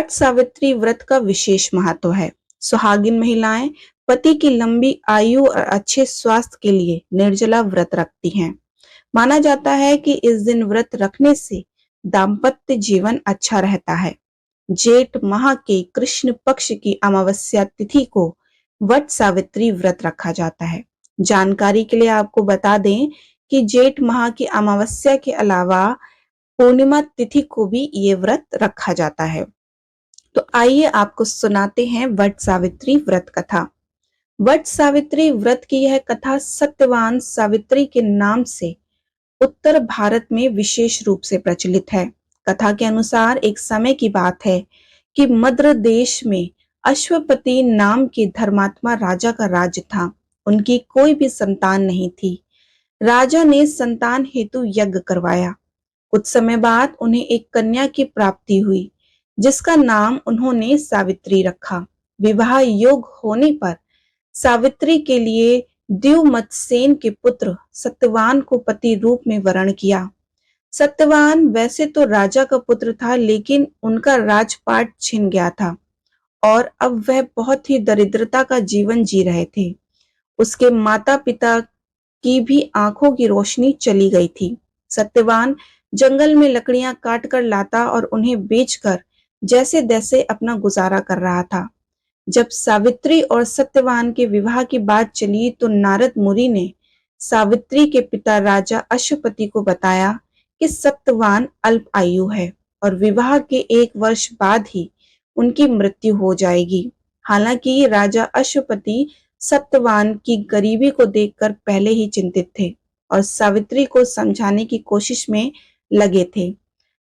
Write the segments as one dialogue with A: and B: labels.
A: वट सावित्री व्रत का विशेष महत्व है। सुहागिन महिलाएं पति की लंबी आयु और अच्छे स्वास्थ्य के लिए निर्जला व्रत रखती हैं। माना जाता है कि इस दिन व्रत रखने से दाम्पत्य जीवन अच्छा रहता है। जेठ माह के कृष्ण पक्ष की अमावस्या तिथि को वट सावित्री व्रत रखा जाता है। जानकारी के लिए आपको बता दें कि जेठ माह की अमावस्या के अलावा पूर्णिमा तिथि को भी ये व्रत रखा जाता है। तो आइए आपको सुनाते हैं वट सावित्री व्रत कथा। वट सावित्री व्रत की यह कथा सत्यवान सावित्री के नाम से उत्तर भारत में विशेष रूप से प्रचलित है। कथा के अनुसार एक समय की बात है कि मद्र देश में अश्वपति नाम के धर्मात्मा राजा का राज्य था। उनकी कोई भी संतान नहीं थी। राजा ने संतान हेतु यज्ञ करवाया। कुछ समय बाद उन्हें एक कन्या की प्राप्ति हुई, जिसका नाम उन्होंने सावित्री रखा। विवाह योग होने पर सावित्री के लिए द्युमत्सेन के पुत्र सत्यवान को पति रूप में वरण किया। सत्यवान वैसे तो राजा का पुत्र था, लेकिन उनका राजपाट छिन गया था और अब वह बहुत ही दरिद्रता का जीवन जी रहे थे। उसके माता पिता की भी आंखों की रोशनी चली गई थी। सत्यवान जंगल में लकड़ियां काट कर लाता और उन्हें बेचकर जैसे तैसे अपना गुजारा कर रहा था। जब सावित्री और सत्यवान के विवाह की बात चली तो नारद मुनि ने सावित्री के पिता राजा अश्वपति को बताया कि सत्यवान अल्प आयु है और विवाह के 1 वर्ष बाद ही उनकी मृत्यु हो जाएगी। हालांकि राजा अश्वपति सत्यवान की गरीबी को देखकर पहले ही चिंतित थे और सावित्री को समझाने की कोशिश में लगे थे।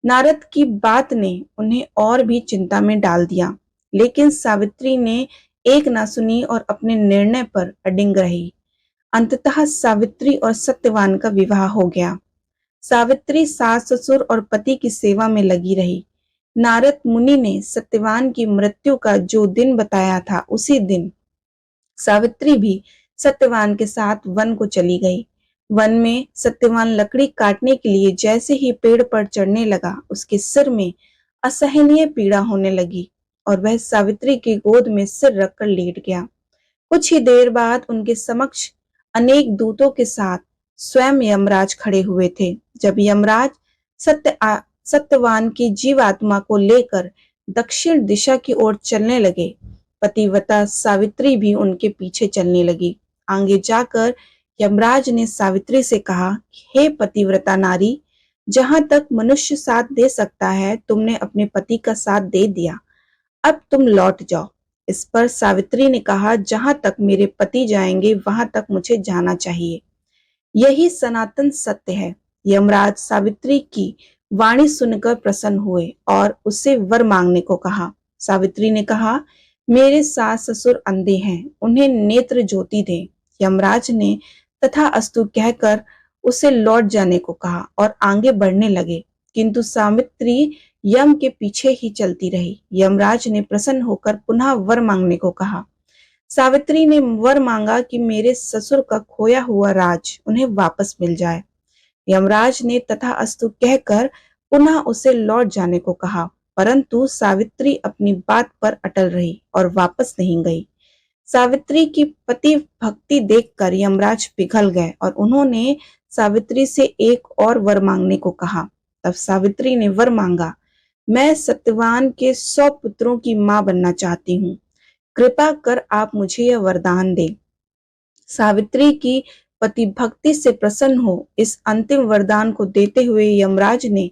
A: नारद की बात ने उन्हें और भी चिंता में डाल दिया, लेकिन सावित्री ने एक ना सुनी और अपने निर्णय पर अडिग रही। अंततः सावित्री और सत्यवान का विवाह हो गया। सावित्री सास ससुर और पति की सेवा में लगी रही। नारद मुनि ने सत्यवान की मृत्यु का जो दिन बताया था, उसी दिन सावित्री भी सत्यवान के साथ वन को चली गई। वन में सत्यवान लकड़ी काटने के लिए जैसे ही पेड़ पर चढ़ने लगा, उसके सिर में असहनीय पीड़ा होने लगी और वह सावित्री की गोद में सिर रखकर लेट गया। कुछ ही देर बाद उनके समक्ष अनेक दूतों के साथ स्वयं यमराज खड़े हुए थे। जब यमराज सत्यवान की जीवात्मा को लेकर दक्षिण दिशा की ओर चलने लगे, पतिव्रता सावित्री भी उनके पीछे चलने लगी। आगे जाकर यमराज ने सावित्री से कहा, हे पतिव्रता नारी, जहां तक मनुष्य साथ दे सकता है, तुमने अपने पति का साथ दे दिया, अब तुम लौट जाओ। इस पर सावित्री ने कहा, जहां तक मेरे पति जाएंगे वहां तक मुझे जाना चाहिए। यही सनातन सत्य है। यमराज सावित्री की वाणी सुनकर प्रसन्न हुए और उससे वर मांगने को कहा। सावित्री ने कहा, मेरे सास ससुर अंधे हैं, उन्हें नेत्र ज्योति दे। यमराज ने तथास्तु कहकर उसे लौट जाने को कहा और आगे बढ़ने लगे, किंतु सावित्री यम के पीछे ही चलती रही। यमराज ने प्रसन्न होकर पुनः वर मांगने को कहा। सावित्री ने वर मांगा कि मेरे ससुर का खोया हुआ राज उन्हें वापस मिल जाए। यमराज ने तथास्तु कहकर पुनः उसे लौट जाने को कहा, परंतु सावित्री अपनी बात पर अटल रही और वापस नहीं गई। सावित्री की पति भक्ति देखकर यमराज पिघल गए और उन्होंने सावित्री से एक और वर मांगने को कहा। तब सावित्री ने वर मांगा, मैं सत्यवान के 100 पुत्रों की मां बनना चाहती हूँ, कृपा कर आप मुझे यह वरदान दें। सावित्री की पति भक्ति से प्रसन्न हो इस अंतिम वरदान को देते हुए यमराज ने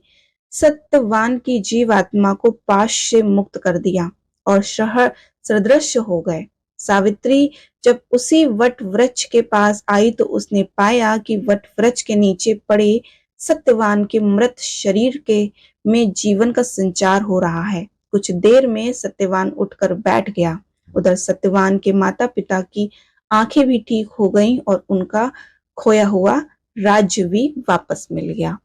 A: सत्यवान की जीवात्मा को पाश से मुक्त कर दिया और सदृश्य हो गए। सावित्री जब उसी वट वृक्ष के पास आई तो उसने पाया कि वट वृक्ष के नीचे पड़े सत्यवान के मृत शरीर के में जीवन का संचार हो रहा है। कुछ देर में सत्यवान उठकर बैठ गया। उधर सत्यवान के माता पिता की आंखें भी ठीक हो गईं और उनका खोया हुआ राज्य भी वापस मिल गया।